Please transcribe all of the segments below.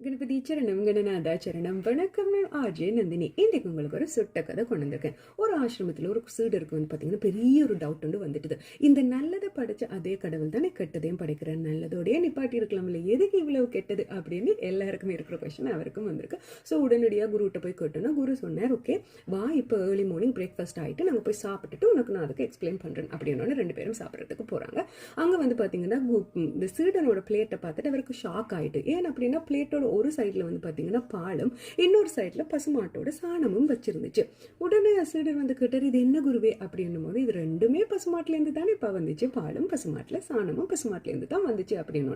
கணபதி சரணம் கணநாதா சரணம் வணக்கம். நான் ஆர்ஜே நந்தினி. இன்றைக்கு உங்களுக்கு ஒரு சுட்ட கதை கொண்டு வந்திருக்கேன். ஒரு ஆசிரமத்தில் ஒரு சீடருக்கு வந்து பார்த்தீங்கன்னா பெரிய ஒரு டவுட் வந்து வந்துட்டுது. இந்த நல்லதை படைச்ச அதே கடவுள் தானே கெட்டதையும் படைக்கிறேன், நல்லதோடய நிப்பாட்டி இருக்கலாம் இல்லை, எதுக்கு இவ்வளவு கெட்டது அப்படின்னு எல்லாருக்குமே இருக்கிற கொஸ்டின் அவருக்கும் வந்திருக்கு. ஸோ உடனடியாக குருகிட்ட போய் கேட்டோன்னா குரு சொன்னார், ஓகே வா இப்போ ஏர்லி மார்னிங் பிரேக்ஃபாஸ்ட் ஆகிட்டு நாங்கள் போய் சாப்பிட்டுட்டு உனக்கு நான் அதுக்கு எக்ஸ்பிளைன் பண்ணுறேன் அப்படின்னு ரெண்டு பேரும் சாப்பிட்றதுக்கு போகிறாங்க. அங்கே வந்து பார்த்தீங்கன்னா இந்த சீடனோட பிளேட்டை பார்த்துட்டு அவருக்கு ஷாக் ஆகிட்டு. ஏன் அப்படின்னா பிளேட்டோட ஒரு சைட்ல வந்து பாத்தீங்கன்னா பாலும், இன்னொரு சைட்ல பசுமாட்டோட சாணமும் வச்சிருந்துச்சு. உடனே சீடர் வந்து கேட்டார், இது என்ன குருவே அப்படின்னும் போது, இது ரெண்டுமே பசுமாட்டுல இருந்து தானே இப்ப வந்துச்சு, பாலும் பசுமாட்டுல சாணமும் பசுமாட்டுல இருந்து தான் வந்துச்சு அப்படின்னு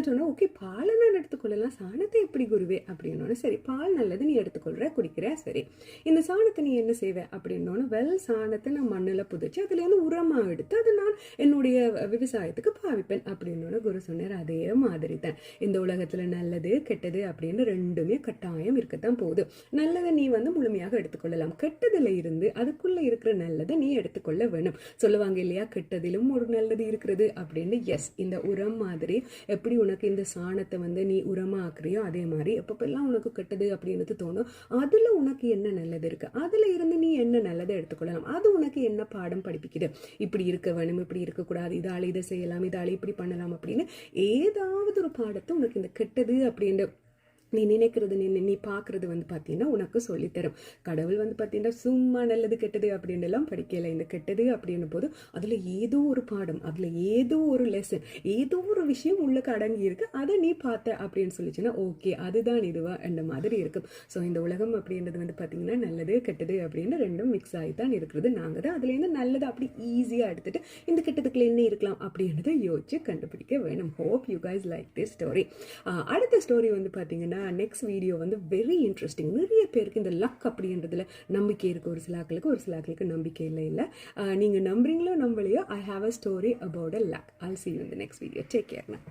சொன்னா, ஓகே பாலை நான் எடுத்துக்கொள்ளலாம், சாணத்தை எப்படி குருவே அப்படின்னு. சரி பால் நல்லது, நீ எடுத்துக்கொள்ற குடிக்கிற, சரி இந்த சாணத்தை நீ என்ன செய்வ அப்படின்னு. வெல் சாணத்தை நான் மண்ணுல புதைச்சு அதுல இருந்து உரமா எடுத்து அதை நான் என்னுடைய விவசாயத்துக்கு பாவிப்பேன் அப்படின்னு குரு சொன்னார். அதே மாதிரி தான் இந்த உலகத்துல நல்லது கெட்டது அப்படின்னு ரெண்டுமே கட்டாயம் இருக்கத்தான் போகுது. நல்லதை நீ வந்து முழுமையாக எடுத்துக்கொள்ளலாம், கெட்டதுல இருந்து அதுக்குள்ள இருக்கிற நல்லதை நீ எடுத்துக்கொள்ள வேணும். சொல்லுவாங்க இல்லையா, கெட்டதிலும் ஒரு நல்லது இருக்கிறது அப்படின்னு. எஸ், இந்த உரம் மாதிரி எப்படி உனக்கு இந்த சாணத்தை வந்து நீ உரமா ஆக்குறியோ அதே மாதிரி எப்பப்பெல்லாம் உனக்கு கெட்டது அப்படின்னு தோணும், அதுல உனக்கு என்ன நல்லது இருக்கு, அதுல இருந்து நீ என்ன நல்லதை எடுத்துக்கொள்ளலாம், அது உனக்கு என்ன பாடம் படிப்பிக்குது, இப்படி இருக்க வேணும், இப்படி இருக்கக்கூடாது, இதால இதை செய்யலாம், இதால இப்படி பண்ணலாம் அப்படின்னு ஏதாவது ஒரு பாடத்தை உனக்கு இந்த கெட்டது அப்படின்ற நீ நினைக்கிறது நீ பார்க்கறது வந்து பார்த்தீங்கன்னா உனக்கு சொல்லித்தரும். கடவுள் வந்து பார்த்தீங்கன்னா சும்மா நல்லது கெட்டது அப்படின்னு எல்லாம் படிக்கல. இந்த கெட்டது அப்படின்னும் போது அதில் ஏதோ ஒரு பாடம், அதில் ஏதோ ஒரு லெசன், ஏதோ ஒரு விஷயம் உள்ளுக்கு அடங்கி இருக்கு, அதை நீ பார்த்த அப்படின்னு சொல்லிச்சுன்னா ஓகே அதுதான் இதுவா அந்த மாதிரி இருக்கும். ஸோ இந்த உலகம் அப்படின்றது வந்து பார்த்தீங்கன்னா நல்லது கெட்டது அப்படின்னு ரெண்டும் மிக்ஸ் ஆகி தான் இருக்கிறது. நாங்கள் தான் அதுலேருந்து நல்லது அப்படி ஈஸியாக எடுத்துட்டு இந்த கெட்டதுக்குள்ள என்ன இருக்கலாம் அப்படின்றத யோசிச்சு கண்டுபிடிக்க வேணும். Hope you guys like this story. அடுத்த ஸ்டோரி வந்து பார்த்தீங்கன்னா நெக்ஸ்ட் வீடியோ வந்து வெரி இன்ட்ரெஸ்டிங். நிறைய பேருக்கு இந்த லக் அப்படின்றதுல நம்பிக்கை இருக்கு, ஒரு சிலாக்களுக்கு நம்பிக்கை இல்லை. நீங்க நம்புறீங்களோ நம்பலையோ, I have a story about a luck. I'll see you in the next video. Take care now.